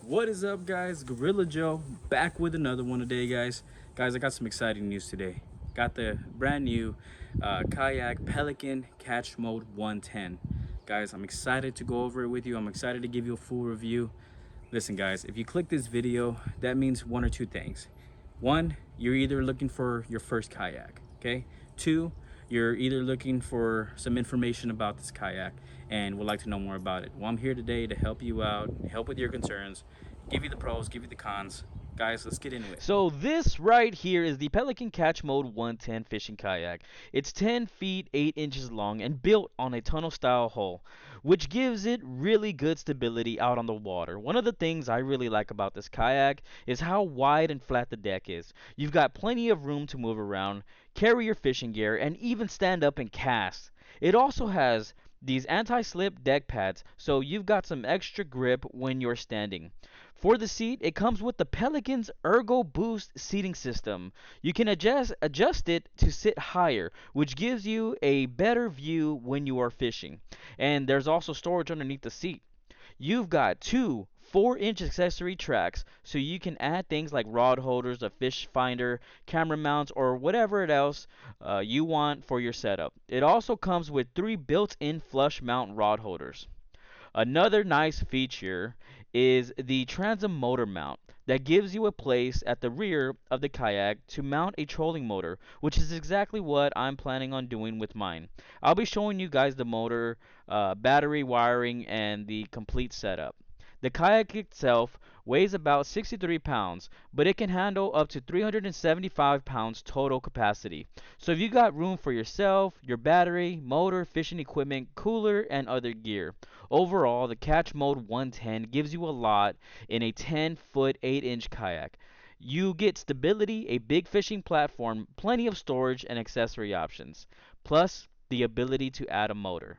What is up, guys? Gorilla Joe back with another one today, guys. I got some exciting news today. Got the brand new kayak Pelican Catch Mode 110. Guys, I'm excited to go over it with you. I'm excited to give you a full review. Listen, guys, if you click this video, that means one or two things. One, you're either looking for your first kayak, okay? Two, you're either looking for some information about this kayak and would like to know more about it. Well, I'm here today to help you out, help with your concerns, give you the pros, give you the cons. Guys, let's get into it. So this right here is the Pelican Catch Mode 110 fishing kayak. It's 10 feet 8 inches long and built on a tunnel style hull, which gives it really good stability out on the water. One of the things I really like about this kayak is how wide and flat the deck is. You've got plenty of room to move around, carry your fishing gear, and even stand up and cast. It also has these anti-slip deck pads, so you've got some extra grip when you're standing. For the seat, it comes with the Pelican's Ergo Boost seating system. You can adjust it to sit higher, which gives you a better view when you are fishing. And there's also storage underneath the seat. You've got two 4-inch accessory tracks, so you can add things like rod holders, a fish finder, camera mounts, or whatever else you want for your setup. It also comes with 3 built-in flush mount rod holders. Another nice feature is the transom motor mount that gives you a place at the rear of the kayak to mount a trolling motor, which is exactly what I'm planning on doing with mine. I'll be showing you guys the motor, battery wiring, and the complete setup. The kayak itself weighs about 63 pounds, but it can handle up to 375 pounds total capacity. So if you got room for yourself, your battery, motor, fishing equipment, cooler, and other gear. Overall, the Catch Mode 110 gives you a lot in a 10-foot 8-inch kayak. You get stability, a big fishing platform, plenty of storage, and accessory options, plus the ability to add a motor.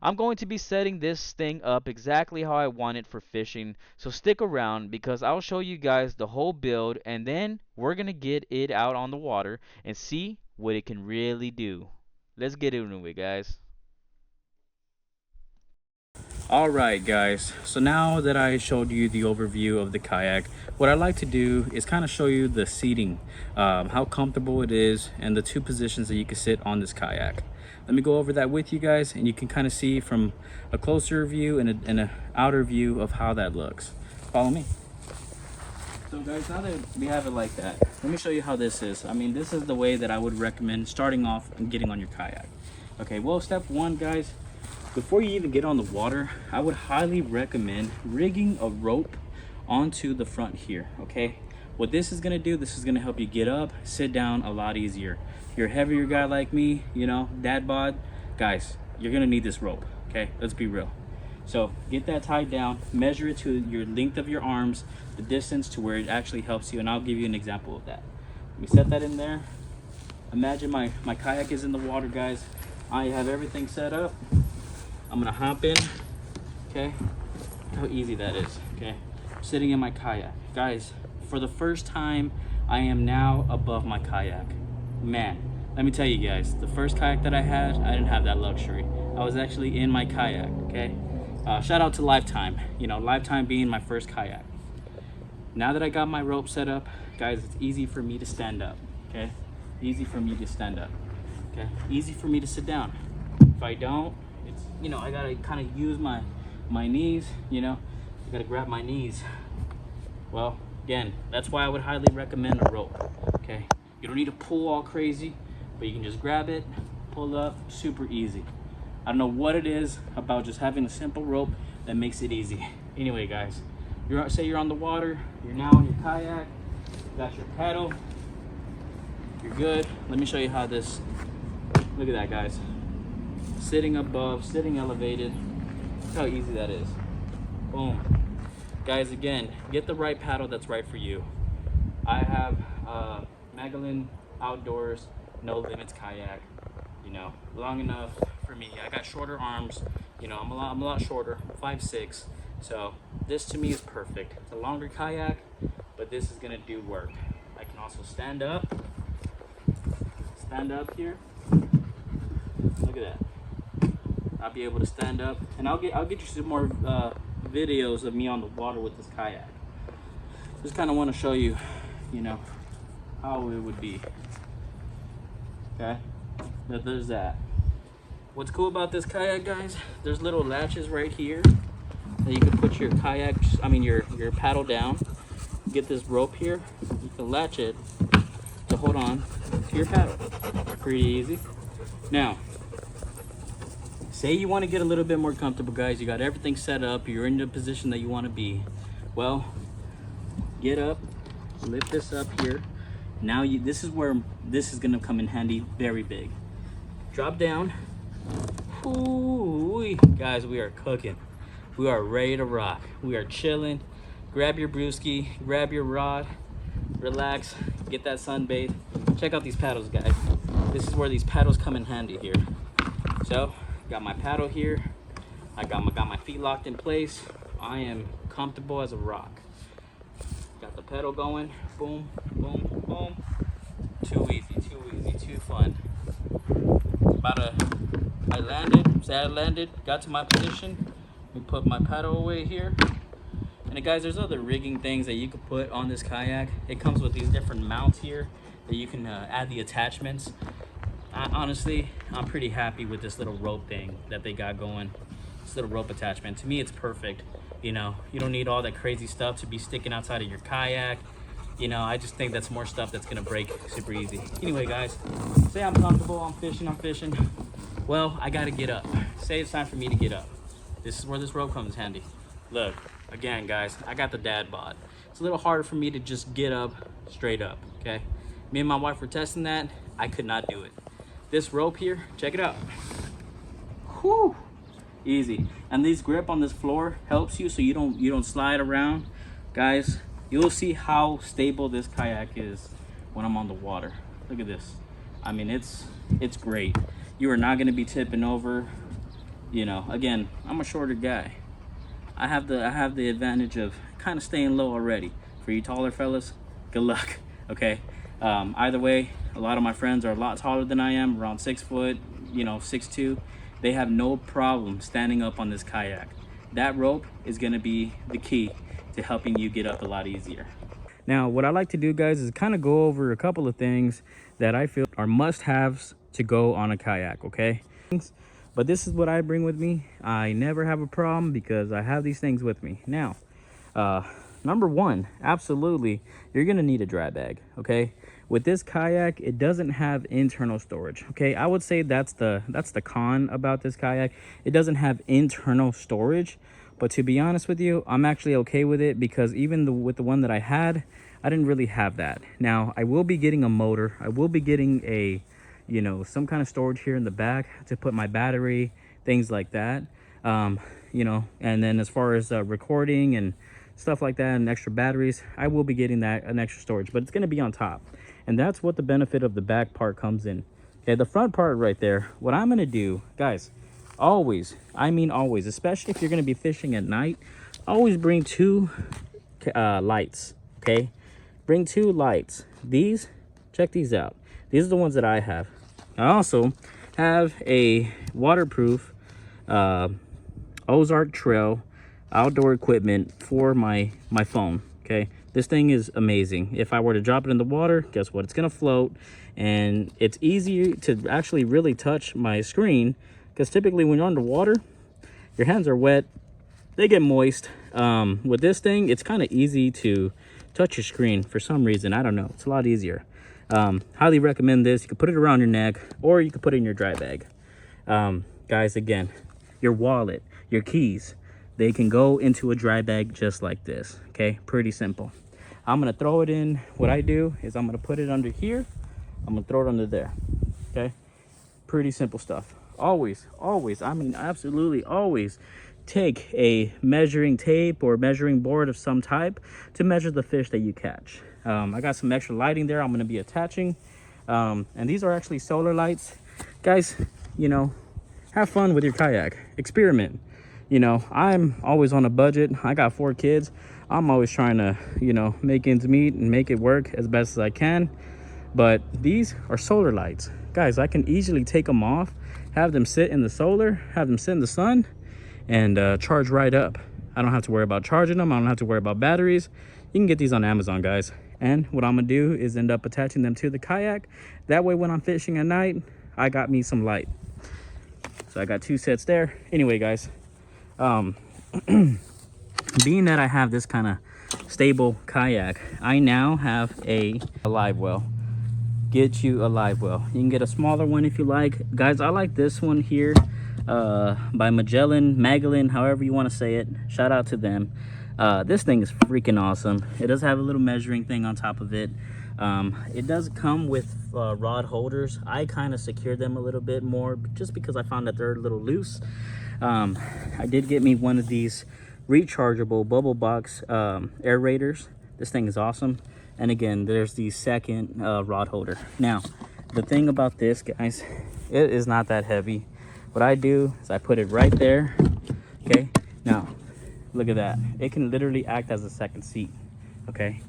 I'm going to be setting this thing up exactly how I want it for fishing, so stick around because I'll show you guys the whole build and then we're going to get it out on the water and see what it can really do. Let's get into it, guys. All right, guys, so now that I showed you the overview of the kayak, what I like to do is kind of show you the seating, how comfortable it is, and the two positions that you can sit on this kayak. Let me go over that with you guys, and you can kind of see from a closer view and an outer view of how that looks. Follow me. So guys, now that we have it like that, let me show you how this is. I mean, this is the way that I would recommend starting off and getting on your kayak. Okay, well, step one, guys, before you even get on the water, I would highly recommend rigging a rope onto the front here, okay? What this is gonna do, this is gonna help you get up, sit down a lot easier. If you're a heavier guy like me, you know, dad bod, guys, you're gonna need this rope, okay? Let's be real. So get that tied down, measure it to your length of your arms, the distance to where it actually helps you, and I'll give you an example of that. Let me set that in there. Imagine my kayak is in the water, guys. I have everything set up. I'm gonna hop in, okay? Look how easy that is, okay? I'm sitting in my kayak. Guys, for the first time, I am now above my kayak. Man, let me tell you guys, the first kayak that I had, I didn't have that luxury. I was actually in my kayak, okay? Shout out to Lifetime, you know, Lifetime being my first kayak. Now that I got my rope set up, guys, it's easy for me to stand up, okay? Easy for me to stand up, okay? Easy for me to sit down. If I don't, it's, you know, I gotta kind of use my knees, you know, I gotta grab my knees. Well, again, that's why I would highly recommend a rope, okay? You don't need to pull all crazy, but you can just grab it, pull up, super easy. I don't know what it is about just having a simple rope that makes it easy. Anyway, guys, say you're on the water, you're now in your kayak, you got your paddle, you're good. Let me show you how this, look at that, guys. Sitting above, sitting elevated, look how easy that is. Boom. Guys, again, get the right paddle that's right for you. I have Magellan Outdoors No Limits kayak, you know, long enough for me. I got shorter arms, you know, I'm a lot shorter, 5'6", so this to me is perfect. It's a longer kayak, but this is gonna do work. I can also stand up here. Look at that. I'll be able to stand up, and I'll get you some more videos of me on the water with this kayak. Just kind of want to show you, you know, how it would be. Okay, but there's that. What's cool about this kayak, guys, there's little latches right here that you can put your kayak, your paddle down. Get this rope here, you can latch it to hold on to your paddle. Pretty easy. Now, say you want to get a little bit more comfortable, guys, you got everything set up, you're in the position that you want to be. Well, get up, lift this up here. Now this is where this is going to come in handy very big. Drop down. Ooh, guys, we are cooking. We are ready to rock. We are chilling. Grab your brewski, grab your rod, relax, get that sunbathe. Check out these paddles, guys. This is where these paddles come in handy here. So, got my paddle here. I got my feet locked in place. I am comfortable as a rock. Got the pedal going. Boom, boom, boom. Too easy, too fun. I landed, got to my position. We put my paddle away here. And guys, there's other rigging things that you could put on this kayak. It comes with these different mounts here that you can add the attachments. Honestly, I'm pretty happy with this little rope thing that they got going. This little rope attachment. To me, it's perfect. You know, you don't need all that crazy stuff to be sticking outside of your kayak. You know, I just think that's more stuff that's gonna break super easy. Anyway, guys, say I'm comfortable, I'm fishing. Well, I gotta get up. Say it's time for me to get up. This is where this rope comes handy. Look, again, guys, I got the dad bod. It's a little harder for me to just get up straight up, okay? Me and my wife were testing that. I could not do it. This rope here, check it out. Whew, easy. And this grip on this floor helps you so you don't slide around. Guys, you'll see how stable this kayak is when I'm on the water. Look at this. I mean, it's great. You are not gonna be tipping over. You know, again, I'm a shorter guy. I have the advantage of kind of staying low already. For you taller fellas, good luck, okay? Either way, a lot of my friends are a lot taller than I am, around 6 foot, you know, 6'2". They have no problem standing up on this kayak. That rope is gonna be the key to helping you get up a lot easier. Now, what I like to do, guys, is kind of go over a couple of things that I feel are must-haves to go on a kayak, okay? But this is what I bring with me. I never have a problem because I have these things with me. Now, number one, absolutely, you're gonna need a dry bag, okay? With this kayak, it doesn't have internal storage, okay? I would say that's the con about this kayak. It doesn't have internal storage, but to be honest with you, I'm actually okay with it because even with the one that I had, I didn't really have that. Now, I will be getting a motor. I will be getting a, you know, some kind of storage here in the back to put my battery, things like that. You know, and then as far as recording and stuff like that and extra batteries, I will be getting an extra storage, but it's going to be on top. And that's what the benefit of the back part comes in. Okay, the front part right there, what I'm going to do, guys, always, I mean always, especially if you're going to be fishing at night, always bring two lights, okay? Bring two lights. These, check these out. These are the ones that I have. I also have a waterproof Ozark Trail outdoor equipment for my phone, okay? This thing is amazing. If I were to drop it in the water, guess what? It's gonna float, and it's easy to actually really touch my screen because typically when you're underwater, your hands are wet, they get moist. With this thing, it's kind of easy to touch your screen for some reason. I don't know, it's a lot easier. Highly recommend this. You can put it around your neck or you can put it in your dry bag. Guys, again, your wallet, your keys, they can go into a dry bag just like this, okay? Pretty simple. I'm gonna throw it in. What I do is I'm gonna put it under here. I'm gonna throw it under there, okay? Pretty simple stuff. Always, I mean, absolutely always take a measuring tape or measuring board of some type to measure the fish that you catch. I got some extra lighting there I'm gonna be attaching. And these are actually solar lights. Guys, you know, have fun with your kayak, experiment. You know, I'm always on a budget. I got 4 kids. I'm always trying to, you know, make ends meet and make it work as best as I can. But these are solar lights. Guys, I can easily take them off, have them sit in the solar, have them sit in the sun, and charge right up. I don't have to worry about charging them. I don't have to worry about batteries. You can get these on Amazon, guys. And what I'm gonna do is end up attaching them to the kayak. That way when I'm fishing at night, I got me some light. So I got 2 sets there. Anyway, guys, being that I have this kind of stable kayak, I now have a live well. Get you a live well. You can get a smaller one if you like. Guys, I like this one here by Magellan, however you want to say it. Shout out to them. This thing is freaking awesome. It does have a little measuring thing on top of it. It does come with rod holders. I kind of secured them a little bit more just because I found that they're a little loose. I did get me one of these rechargeable bubble box aerators. This thing is awesome. And again, there's the second rod holder. Now, the thing about this, guys, it is not that heavy. What I do is I put it right there. Okay, now look at that. It can literally act as a second seat. Okay,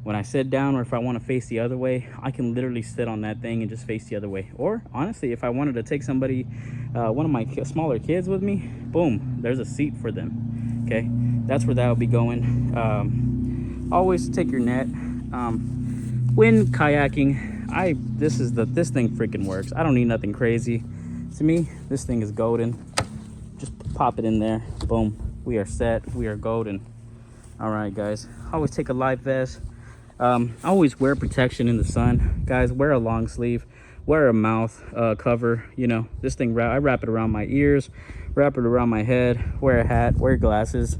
when I sit down, or if I want to face the other way, I can literally sit on that thing and just face the other way. Or honestly, if I wanted to take somebody, one of my smaller kids with me, boom, there's a seat for them. Okay, that's where that will be going. Always take your net. When kayaking, this thing freaking works. I don't need nothing crazy. To me, this thing is golden. Just pop it in there, boom, we are set, we are golden. All right, guys, always take a life vest. Always wear protection in the sun, guys. Wear a long sleeve, wear a mouth cover. You know, this thing, I wrap it around my ears, wrap it around my head, wear a hat, wear glasses.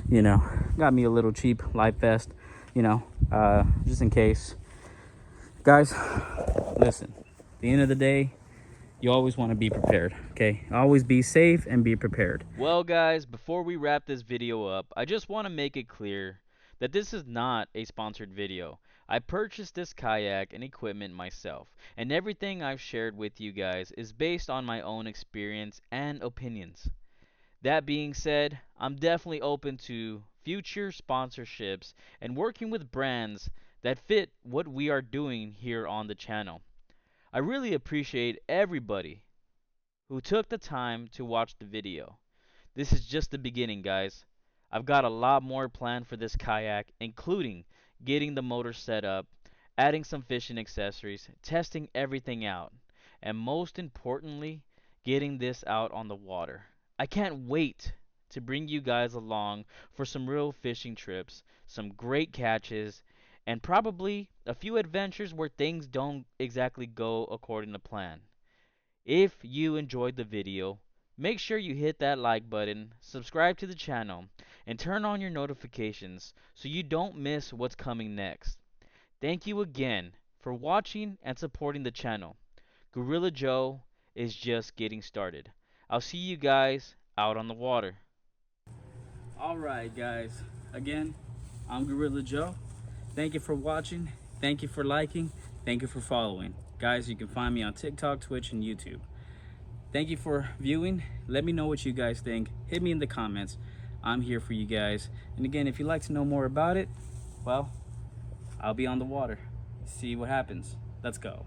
You know, got me a little cheap life vest, you know, just in case. Guys, listen, at the end of the day, you always want to be prepared. Okay, always be safe and be prepared. Well, guys, before we wrap this video up, I just want to make it clear that this is not a sponsored video. I purchased this kayak and equipment myself, and everything I've shared with you guys is based on my own experience and opinions. That being said, I'm definitely open to future sponsorships and working with brands that fit what we are doing here on the channel. I really appreciate everybody who took the time to watch the video. This is just the beginning, guys. I've got a lot more planned for this kayak, including getting the motor set up, adding some fishing accessories, testing everything out, and most importantly, getting this out on the water. I can't wait to bring you guys along for some real fishing trips, some great catches, and probably a few adventures where things don't exactly go according to plan. If you enjoyed the video, make sure you hit that like button, subscribe to the channel, and turn on your notifications so you don't miss what's coming next. Thank you again for watching and supporting the channel. Gorilla Joe is just getting started. I'll see you guys out on the water. All right, guys, again, I'm Gorilla Joe. Thank you for watching, thank you for liking, thank you for following. Guys, you can find me on TikTok, Twitch, and YouTube. Thank you for viewing. Let me know what you guys think. Hit me in the comments. I'm here for you guys. And again, if you'd like to know more about it, well, I'll be on the water. See what happens. Let's go.